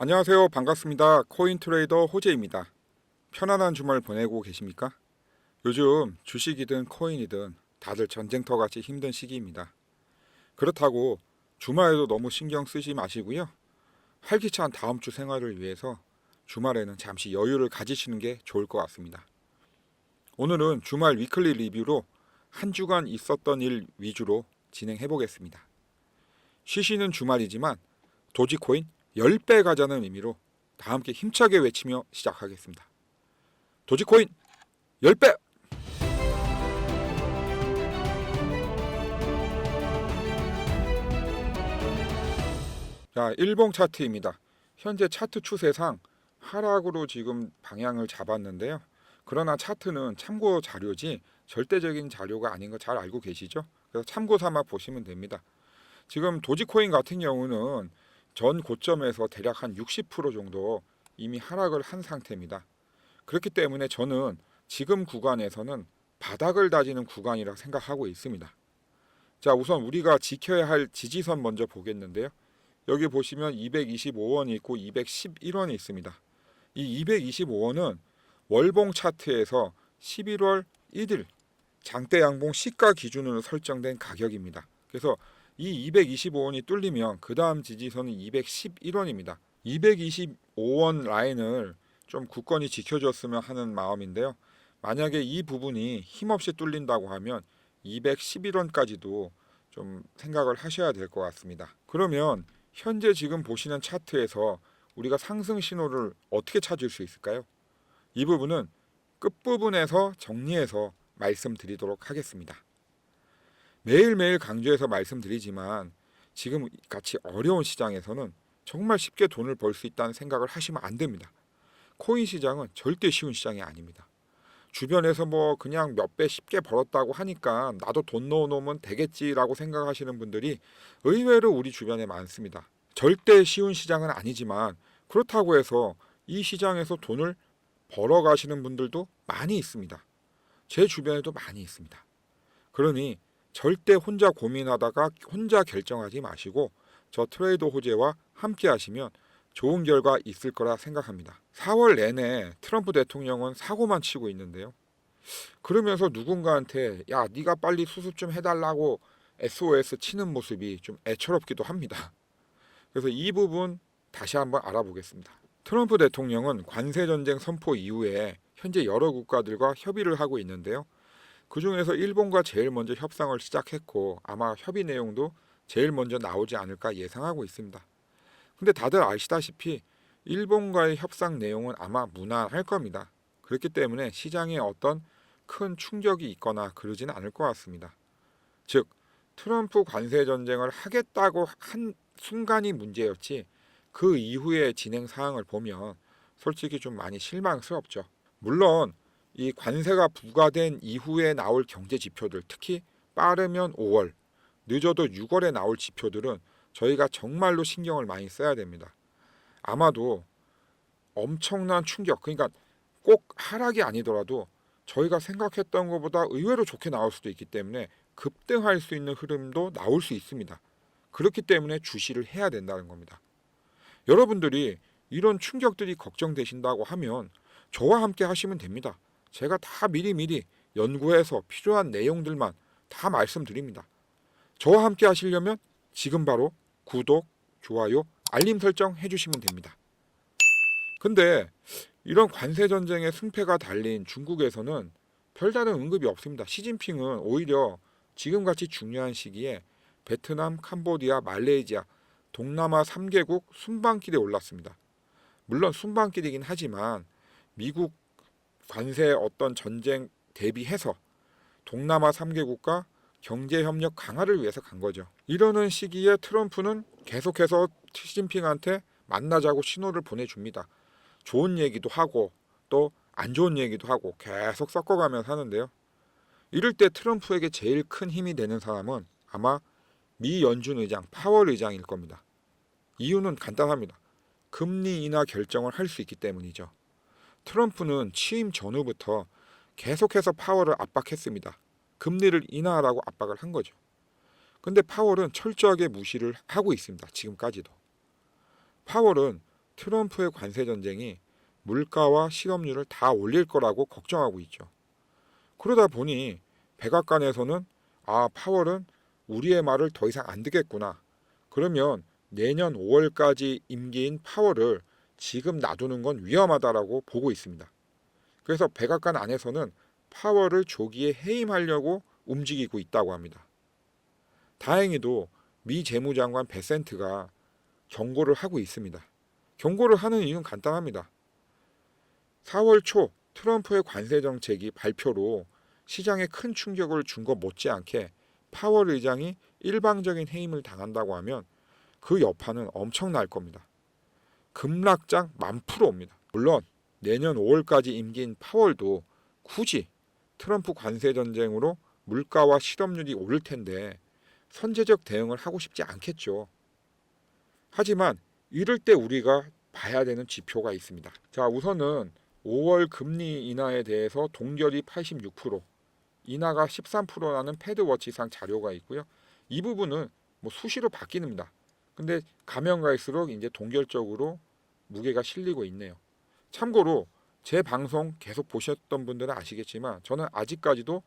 안녕하세요. 반갑습니다. 코인트레이더 호재입니다. 편안한 주말 보내고 계십니까? 요즘 주식이든 코인이든 다들 전쟁터같이 힘든 시기입니다. 그렇다고 주말에도 너무 신경 쓰지 마시고요. 활기찬 다음 주 생활을 위해서 주말에는 잠시 여유를 가지시는 게 좋을 것 같습니다. 오늘은 주말 위클리 리뷰로 한 주간 있었던 일 위주로 진행해 보겠습니다. 쉬시는 주말이지만 도지코인 10배 가자는 의미로 다 함께 힘차게 외치며 시작하겠습니다. 도지코인 10배! 자, 일봉 차트입니다. 현재 차트 추세상 하락으로 지금 방향을 잡았는데요. 그러나 차트는 참고 자료지 절대적인 자료가 아닌 거 잘 알고 계시죠? 그래서 참고 삼아 보시면 됩니다. 지금 도지코인 같은 경우는 전 고점에서 대략 한 60% 정도 이미 하락을 한 상태입니다. 그렇기 때문에 저는 지금 구간에서는 바닥을 다지는 구간이라 생각하고 있습니다. 자, 우선 우리가 지켜야 할 지지선 먼저 보겠는데요. 여기 보시면 225원이 있고 211원이 있습니다. 이 225원은 월봉 차트에서 11월 1일 장대 양봉 시가 기준으로 설정된 가격입니다. 그래서 이 225원이 뚫리면 그 다음 지지선은 211원입니다. 225원 라인을 좀 굳건히 지켜줬으면 하는 마음인데요. 만약에 이 부분이 힘없이 뚫린다고 하면 211원까지도 좀 생각을 하셔야 될 것 같습니다. 그러면 현재 지금 보시는 차트에서 우리가 상승 신호를 어떻게 찾을 수 있을까요? 이 부분은 끝부분에서 정리해서 말씀드리도록 하겠습니다. 매일매일 강조해서 말씀드리지만 지금 같이 어려운 시장에서는 정말 쉽게 돈을 벌 수 있다는 생각을 하시면 안 됩니다. 코인 시장은 절대 쉬운 시장이 아닙니다. 주변에서 뭐 그냥 몇 배 쉽게 벌었다고 하니까 나도 돈 넣어놓으면 되겠지라고 생각하시는 분들이 의외로 우리 주변에 많습니다. 절대 쉬운 시장은 아니지만 그렇다고 해서 이 시장에서 돈을 벌어 가시는 분들도 많이 있습니다. 제 주변에도 많이 있습니다. 그러니 절대 혼자 고민하다가 혼자 결정하지 마시고 저 트레이더 호재와 함께 하시면 좋은 결과 있을 거라 생각합니다. 4월 내내 트럼프 대통령은 사고만 치고 있는데요. 그러면서 누군가한테 야, 네가 빨리 수습 좀 해달라고 SOS 치는 모습이 좀 애처롭기도 합니다. 그래서 이 부분 다시 한번 알아보겠습니다. 트럼프 대통령은 관세 전쟁 선포 이후에 현재 여러 국가들과 협의를 하고 있는데요. 그 중에서 일본과 제일 먼저 협상을 시작했고 아마 협의 내용도 제일 먼저 나오지 않을까 예상하고 있습니다. 근데 다들 아시다시피 일본과의 협상 내용은 아마 무난할 겁니다. 그렇기 때문에 시장에 어떤 큰 충격이 있거나 그러지는 않을 것 같습니다. 즉 트럼프 관세 전쟁을 하겠다고 한 순간이 문제였지 그 이후의 진행 사항을 보면 솔직히 좀 많이 실망스럽죠. 물론 이 관세가 부과된 이후에 나올 경제 지표들, 특히 빠르면 5월, 늦어도 6월에 나올 지표들은 저희가 정말로 신경을 많이 써야 됩니다. 아마도 엄청난 충격, 그러니까 꼭 하락이 아니더라도 저희가 생각했던 것보다 의외로 좋게 나올 수도 있기 때문에 급등할 수 있는 흐름도 나올 수 있습니다. 그렇기 때문에 주시를 해야 된다는 겁니다. 여러분들이 이런 충격들이 걱정되신다고 하면 저와 함께 하시면 됩니다. 제가 다 미리미리 연구해서 필요한 내용들만 다 말씀드립니다. 저와 함께 하시려면 지금 바로 구독, 좋아요, 알림 설정 해주시면 됩니다. 근데 이런 관세 전쟁의 승패가 달린 중국에서는 별다른 언급이 없습니다. 시진핑은 오히려 지금같이 중요한 시기에 베트남, 캄보디아, 말레이시아, 동남아 3개국 순방길에 올랐습니다. 물론 순방길이긴 하지만 미국 관세 어떤 전쟁 대비해서 동남아 3개국과 경제협력 강화를 위해서 간 거죠. 이러는 시기에 트럼프는 계속해서 시진핑한테 만나자고 신호를 보내줍니다. 좋은 얘기도 하고 또 안 좋은 얘기도 하고 계속 섞어가면서 하는데요. 이럴 때 트럼프에게 제일 큰 힘이 되는 사람은 아마 미 연준 의장 파월 의장일 겁니다. 이유는 간단합니다. 금리 인하 결정을 할 수 있기 때문이죠. 트럼프는 취임 전후부터 계속해서 파월을 압박했습니다. 금리를 인하하라고 압박을 한 거죠. 근데 파월은 철저하게 무시를 하고 있습니다. 지금까지도. 파월은 트럼프의 관세 전쟁이 물가와 실업률을 다 올릴 거라고 걱정하고 있죠. 그러다 보니 백악관에서는 파월은 우리의 말을 더 이상 안 듣겠구나. 그러면 내년 5월까지 임기인 파월을 지금 놔두는 건 위험하다라고 보고 있습니다. 그래서 백악관 안에서는 파월을 조기에 해임하려고 움직이고 있다고 합니다. 다행히도 미 재무장관 베센트가 경고를 하고 있습니다. 경고를 하는 이유는 간단합니다. 4월 초 트럼프의 관세 정책이 발표로 시장에 큰 충격을 준 것 못지않게 파월 의장이 일방적인 해임을 당한다고 하면 그 여파는 엄청날 겁니다. 급락장 10,000%입니다. 물론 내년 5월까지 임기인 파월도 굳이 트럼프 관세 전쟁으로 물가와 실업률이 오를 텐데 선제적 대응을 하고 싶지 않겠죠. 하지만 이럴 때 우리가 봐야 되는 지표가 있습니다. 자, 우선은 5월 금리 인하에 대해서 동결이 86%, 인하가 13%라는 패드워치상 자료가 있고요. 이 부분은 수시로 바뀝니다. 근데 가면 갈수록 이제 동결적으로 무게가 실리고 있네요. 참고로 제 방송 계속 보셨던 분들은 아시겠지만 저는 아직까지도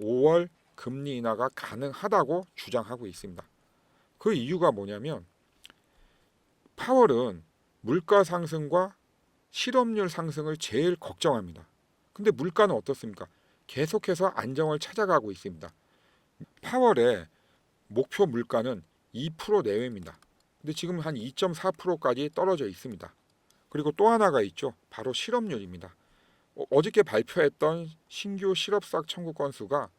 5월 금리 인하가 가능하다고 주장하고 있습니다. 그 이유가 뭐냐면 파월은 물가 상승과 실업률 상승을 제일 걱정합니다. 근데 물가는 어떻습니까? 계속해서 안정을 찾아가고 있습니다. 파월의 목표 물가는 2% 내외입니다. 근데 지금 한 2.4%까지 떨어져 있습니다. 그리고 또 하나가 있죠. 바로 실업률입니다. 어저께 발표했던 신규 실업사학 청구 건수가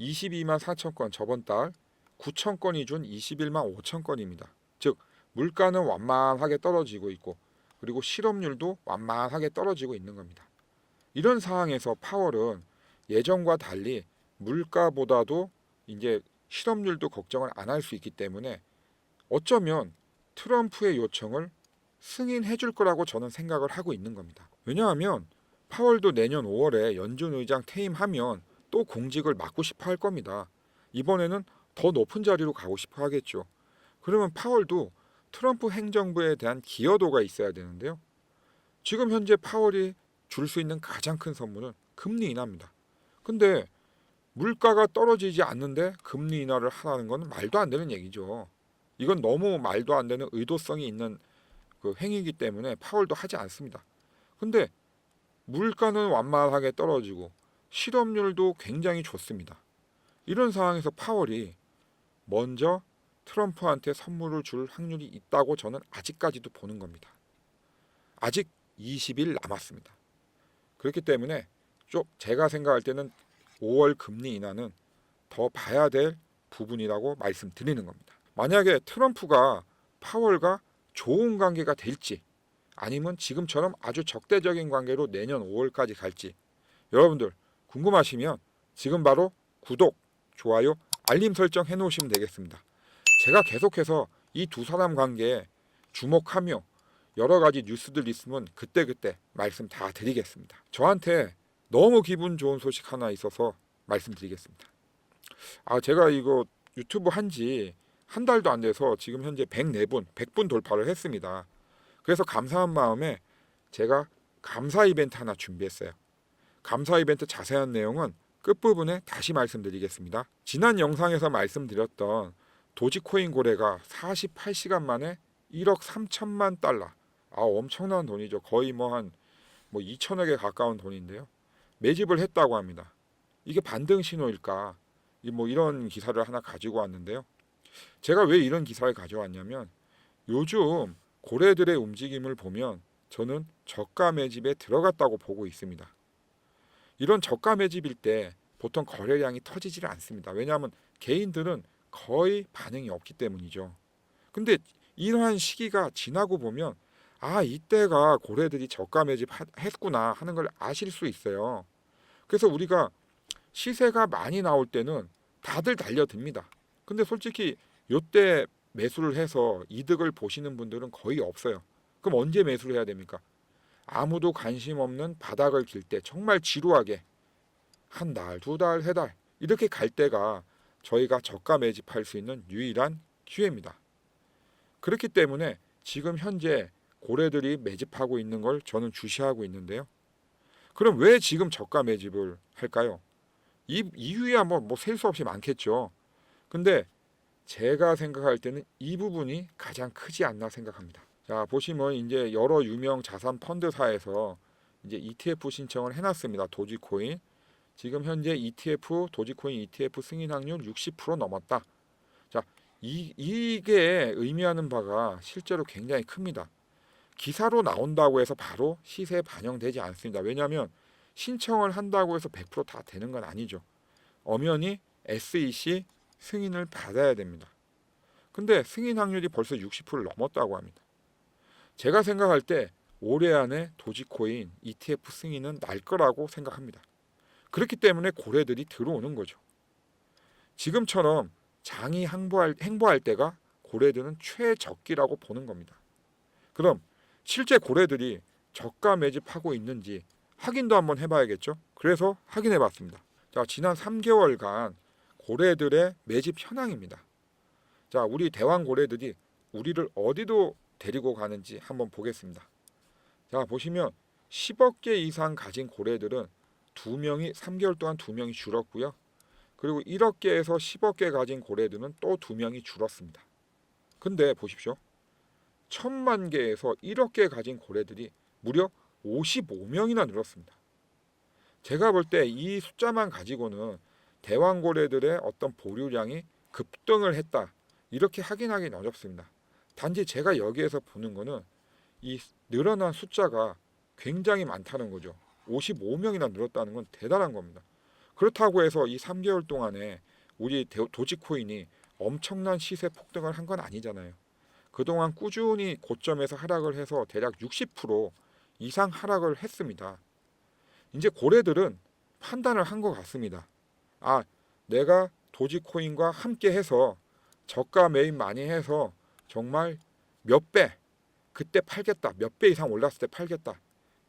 22만 4천 건, 저번 달 9천 건이 준 21만 5천 건입니다. 즉 물가는 완만하게 떨어지고 있고 그리고 실업률도 완만하게 떨어지고 있는 겁니다. 이런 상황에서 파월은 예전과 달리 물가보다도 이제 실업률도 걱정을 안 할 수 있기 때문에 어쩌면 트럼프의 요청을 승인해 줄 거라고 저는 생각을 하고 있는 겁니다. 왜냐하면 파월도 내년 5월에 연준 의장 퇴임하면 또 공직을 맡고 싶어 할 겁니다. 이번에는 더 높은 자리로 가고 싶어 하겠죠. 그러면 파월도 트럼프 행정부에 대한 기여도가 있어야 되는데요. 지금 현재 파월이 줄 수 있는 가장 큰 선물은 금리 인하입니다. 근데 물가가 떨어지지 않는데 금리 인하를 하라는 건 말도 안 되는 얘기죠. 이건 너무 말도 안 되는 의도성이 있는 그 행위이기 때문에 파월도 하지 않습니다. 근데 물가는 완만하게 떨어지고 실업률도 굉장히 좋습니다. 이런 상황에서 파월이 먼저 트럼프한테 선물을 줄 확률이 있다고 저는 아직까지도 보는 겁니다. 아직 20일 남았습니다. 그렇기 때문에 제가 생각할 때는 5월 금리 인하는 더 봐야 될 부분이라고 말씀드리는 겁니다. 만약에 트럼프가 파월과 좋은 관계가 될지 아니면 지금처럼 아주 적대적인 관계로 내년 5월까지 갈지 여러분들 궁금하시면 지금 바로 구독, 좋아요, 알림 설정 해놓으시면 되겠습니다. 제가 계속해서 이 두 사람 관계에 주목하며 여러 가지 뉴스들 있으면 그때그때 말씀 다 드리겠습니다. 저한테 너무 기분 좋은 소식 하나 있어서 말씀드리겠습니다. 제가 이거 유튜브 한지 한 달도 안 돼서 지금 현재 104분, 100분 돌파를 했습니다. 그래서 감사한 마음에 제가 감사 이벤트 하나 준비했어요. 감사 이벤트 자세한 내용은 끝부분에 다시 말씀드리겠습니다. 지난 영상에서 말씀드렸던 도지코인 거래가 48시간 만에 1억 3천만 달러. 엄청난 돈이죠. 거의 한 2천억에 가까운 돈인데요. 매집을 했다고 합니다. 이게 반등 신호일까? 이런 기사를 하나 가지고 왔는데요. 제가 왜 이런 기사를 가져왔냐면 요즘 고래들의 움직임을 보면 저는 저가 매집에 들어갔다고 보고 있습니다. 이런 저가 매집일 때 보통 거래량이 터지질 않습니다. 왜냐하면 개인들은 거의 반응이 없기 때문이죠. 근데 이러한 시기가 지나고 보면 이때가 고래들이 저가 매집했구나 하는 걸 아실 수 있어요. 그래서 우리가 시세가 많이 나올 때는 다들 달려듭니다. 근데 솔직히 이때 매수를 해서 이득을 보시는 분들은 거의 없어요. 그럼 언제 매수를 해야 됩니까? 아무도 관심 없는 바닥을 길 때 정말 지루하게 한 달, 두 달, 세 달 이렇게 갈 때가 저희가 저가 매집할 수 있는 유일한 기회입니다. 그렇기 때문에 지금 현재 고래들이 매집하고 있는 걸 저는 주시하고 있는데요. 그럼 왜 지금 저가 매집을 할까요? 이 이유야 뭐 셀 수 없이 많겠죠. 근데 제가 생각할 때는 이 부분이 가장 크지 않나 생각합니다. 자, 보시면 이제 여러 유명 자산 펀드사에서 이제 ETF 신청을 해놨습니다. 도지코인. 지금 현재 ETF 도지코인 ETF 승인 확률 60% 넘었다. 자, 이게 의미하는 바가 실제로 굉장히 큽니다. 기사로 나온다고 해서 바로 시세에 반영되지 않습니다. 왜냐하면 신청을 한다고 해서 100%다 되는 건 아니죠. 엄연히 SEC 승인을 받아야 됩니다. 근데 승인 확률이 벌써 60%를 넘었다고 합니다. 제가 생각할 때 올해 안에 도지코인 ETF 승인은 날 거라고 생각합니다. 그렇기 때문에 고래들이 들어오는 거죠. 지금처럼 장이 행보할 때가 고래들은 최적기라고 보는 겁니다. 그럼 실제 고래들이 저가 매집하고 있는지 확인도 한번 해봐야겠죠. 그래서 확인해 봤습니다. 자, 지난 3개월간 고래들의 매집 현황입니다. 자, 우리 대왕 고래들이 우리를 어디로 데리고 가는지 한번 보겠습니다. 자, 보시면 10억 개 이상 가진 고래들은 2명이 3개월 동안 2명이 줄었고요. 그리고 1억 개에서 10억 개 가진 고래들은 또 2명이 줄었습니다. 근데 보십시오. 1000만 개에서 1억 개 가진 고래들이 무려 55명이나 늘었습니다. 제가 볼 때 이 숫자만 가지고는 대왕고래들의 어떤 보류량이 급등을 했다, 이렇게 확인하기는 어렵습니다. 단지 제가 여기에서 보는 거는 이 늘어난 숫자가 굉장히 많다는 거죠. 55명이나 늘었다는 건 대단한 겁니다. 그렇다고 해서 이 3개월 동안에 우리 도지코인이 엄청난 시세 폭등을 한 건 아니잖아요. 그동안 꾸준히 고점에서 하락을 해서 대략 60% 이상 하락을 했습니다. 이제 고래들은 판단을 한 것 같습니다. 아, 내가 도지코인과 함께 해서 저가 매입 많이 해서 정말 몇 배, 그때 팔겠다, 몇 배 이상 올랐을 때 팔겠다,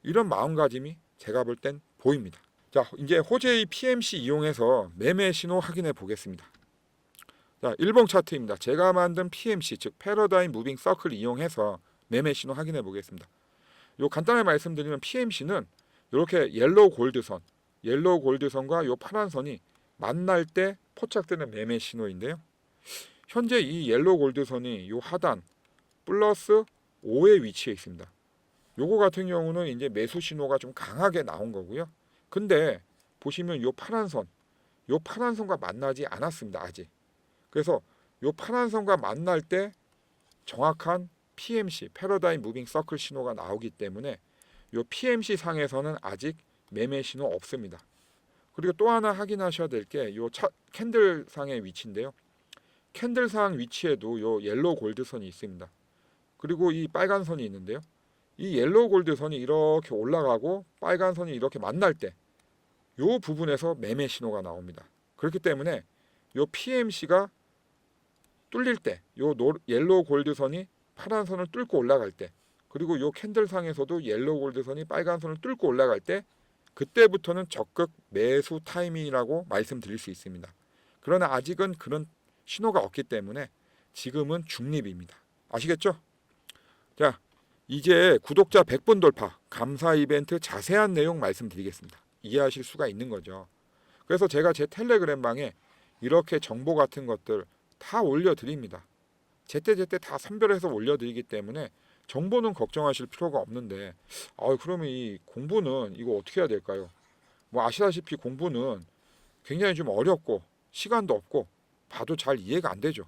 이런 마음가짐이 제가 볼 땐 보입니다. 자, 이제 호재의 PMC 이용해서 매매 신호 확인해 보겠습니다. 자, 일봉 차트입니다. 제가 만든 PMC, 즉 패러다임 무빙 서클 이용해서 매매 신호 확인해 보겠습니다. 요 간단하게 말씀드리면 PMC는 이렇게 옐로우 골드선과 요 파란 선이 만날 때 포착되는 매매 신호인데요. 현재 이 옐로우 골드선이 요 하단 플러스 5에 위치해 있습니다. 요거 같은 경우는 이제 매수 신호가 좀 강하게 나온 거고요. 근데 보시면 요 파란 선과 만나지 않았습니다, 아직. 그래서 요 파란 선과 만날 때 정확한 PMC, 패러다임 무빙 서클 신호가 나오기 때문에 요 PMC 상에서는 아직 매매 신호 없습니다. 그리고 또 하나 확인하셔야 될 게 요 캔들 상의 위치인데요. 캔들 상 위치에도 요 옐로우 골드 선이 있습니다. 그리고 이 빨간 선이 있는데요. 이 옐로우 골드 선이 이렇게 올라가고 빨간 선이 이렇게 만날 때 요 부분에서 매매 신호가 나옵니다. 그렇기 때문에 요 PMC가 뚫릴 때, 요 옐로우 골드 선이 파란 선을 뚫고 올라갈 때, 그리고 요 캔들 상에서도 옐로우 골드 선이 빨간 선을 뚫고 올라갈 때, 그때부터는 적극 매수 타이밍이라고 말씀드릴 수 있습니다. 그러나 아직은 그런 신호가 없기 때문에 지금은 중립입니다. 아시겠죠? 자, 이제 구독자 100분 돌파 감사 이벤트 자세한 내용 말씀드리겠습니다. 이해하실 수가 있는 거죠. 그래서 제가 제 텔레그램 방에 이렇게 정보 같은 것들 다 올려드립니다. 제때제때 다 선별해서 올려드리기 때문에 정보는 걱정하실 필요가 없는데, 그러면 이 공부는 이거 어떻게 해야 될까요? 뭐 아시다시피 공부는 굉장히 좀 어렵고 시간도 없고 봐도 잘 이해가 안 되죠.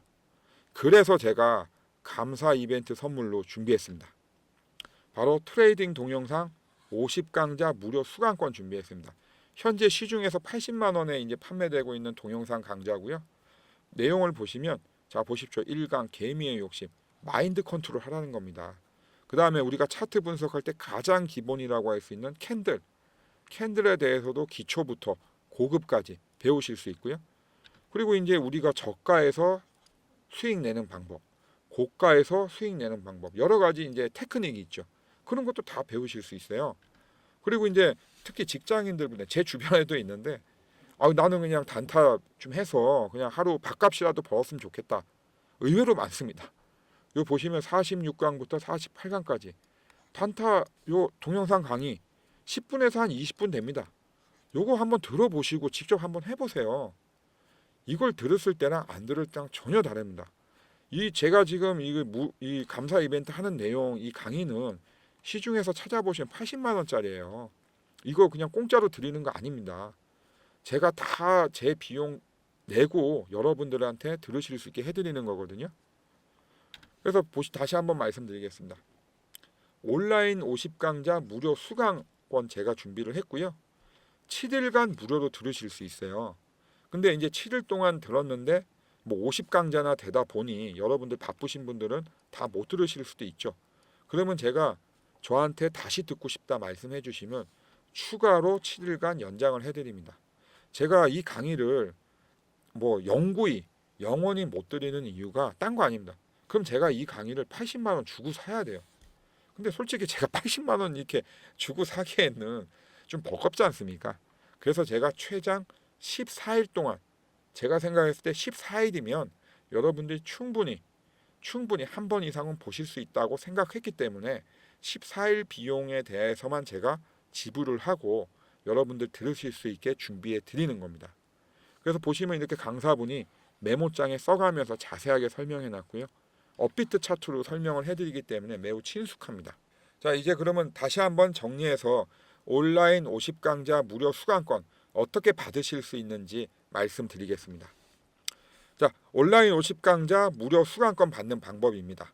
그래서 제가 감사 이벤트 선물로 준비했습니다. 바로 트레이딩 동영상 50강좌 무료 수강권 준비했습니다. 현재 시중에서 80만 원에 이제 판매되고 있는 동영상 강좌고요. 내용을 보시면, 자 보십시오. 1강 개미의 욕심, 마인드 컨트롤 하라는 겁니다. 그 다음에 우리가 차트 분석할 때 가장 기본이라고 할 수 있는 캔들에 대해서도 기초부터 고급까지 배우실 수 있고요. 그리고 이제 우리가 저가에서 수익 내는 방법, 고가에서 수익 내는 방법, 여러 가지 이제 테크닉이 있죠. 그런 것도 다 배우실 수 있어요. 그리고 이제 특히 직장인들분들, 제 주변에도 있는데, 나는 그냥 단타 좀 해서 그냥 하루 밥값이라도 벌었으면 좋겠다. 의외로 많습니다. 요 보시면 46강부터 48강까지 단타 요 동영상 강의 10분에서 한 20분 됩니다. 요거 한번 들어보시고 직접 한번 해보세요. 이걸 들었을 때랑 안 들을 때랑 전혀 다릅니다. 이 제가 지금 이 감사 이벤트 하는 내용 이 강의는 시중에서 찾아보시면 80만 원짜리예요. 이거 그냥 공짜로 드리는 거 아닙니다. 제가 다 제 비용 내고 여러분들한테 들으실 수 있게 해드리는 거거든요. 그래서 다시 한번 말씀드리겠습니다. 온라인 50강좌 무료 수강권 제가 준비를 했고요. 7일간 무료로 들으실 수 있어요. 근데 이제 7일 동안 들었는데 뭐 50강좌나 되다 보니 여러분들 바쁘신 분들은 다 못 들으실 수도 있죠. 그러면 제가 저한테 다시 듣고 싶다 말씀해 주시면 추가로 7일간 연장을 해드립니다. 제가 이 강의를 뭐 영원히 못 드리는 이유가 딴 거 아닙니다. 그럼 제가 이 강의를 80만 원 주고 사야 돼요. 근데 솔직히 제가 80만 원 이렇게 주고 사기에는 좀 버겁지 않습니까? 그래서 제가 최장 14일 동안 제가 생각했을 때 14일이면 여러분들이 충분히 한 번 이상은 보실 수 있다고 생각했기 때문에 14일 비용에 대해서만 제가 지불을 하고 여러분들 들으실 수 있게 준비해 드리는 겁니다. 그래서 보시면 이렇게 강사분이 메모장에 써가면서 자세하게 설명해 놨고요. 업비트 차트로 설명을 해드리기 때문에 매우 친숙합니다. 자, 이제 그러면 다시 한번 정리해서 온라인 50강좌 무료 수강권 어떻게 받으실 수 있는지 말씀드리겠습니다. 자, 온라인 50강좌 무료 수강권 받는 방법입니다.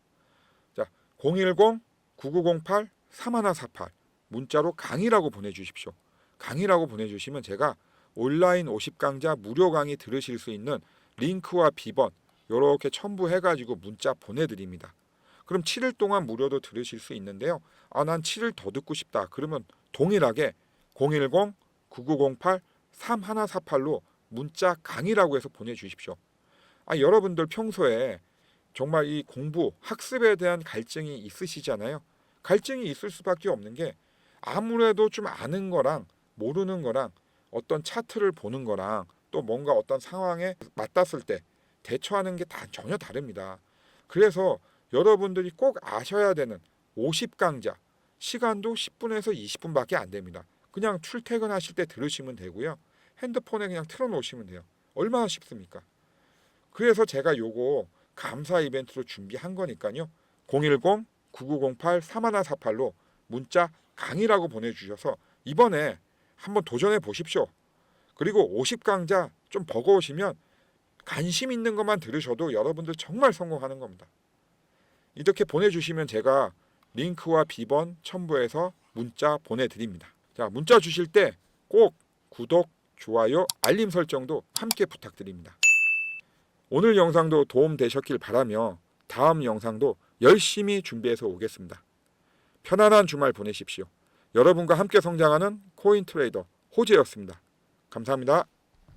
자, 010-9908-3148 문자로 강의라고 보내주십시오. 강의라고 보내주시면 제가 온라인 50강좌 무료 강의 들으실 수 있는 링크와 비번 이렇게 첨부해가지고 문자 보내드립니다. 그럼 7일 동안 무료로 들으실 수 있는데요. 난 7일 더 듣고 싶다. 그러면 동일하게 010-9908-3148로 문자 강의라고 해서 보내주십시오. 여러분들 평소에 정말 이 공부, 학습에 대한 갈증이 있으시잖아요. 갈증이 있을 수밖에 없는 게 아무래도 좀 아는 거랑 모르는 거랑 어떤 차트를 보는 거랑 또 뭔가 어떤 상황에 맞닿았을 때 대처하는 게 다 전혀 다릅니다. 그래서 여러분들이 꼭 아셔야 되는 50강좌 시간도 10분에서 20분밖에 안 됩니다. 그냥 출퇴근하실 때 들으시면 되고요. 핸드폰에 그냥 틀어놓으시면 돼요. 얼마나 쉽습니까? 그래서 제가 요거 감사 이벤트로 준비한 거니까요. 010-9908-3148로 문자 강의라고 보내주셔서 이번에 한번 도전해 보십시오. 그리고 50강좌 좀 버거우시면 관심 있는 것만 들으셔도 여러분들 정말 성공하는 겁니다. 이렇게 보내주시면 제가 링크와 비번 첨부해서 문자 보내드립니다. 자, 문자 주실 때 꼭 구독, 좋아요, 알림 설정도 함께 부탁드립니다. 오늘 영상도 도움 되셨길 바라며 다음 영상도 열심히 준비해서 오겠습니다. 편안한 주말 보내십시오. 여러분과 함께 성장하는 코인 트레이더 호재였습니다. 감사합니다.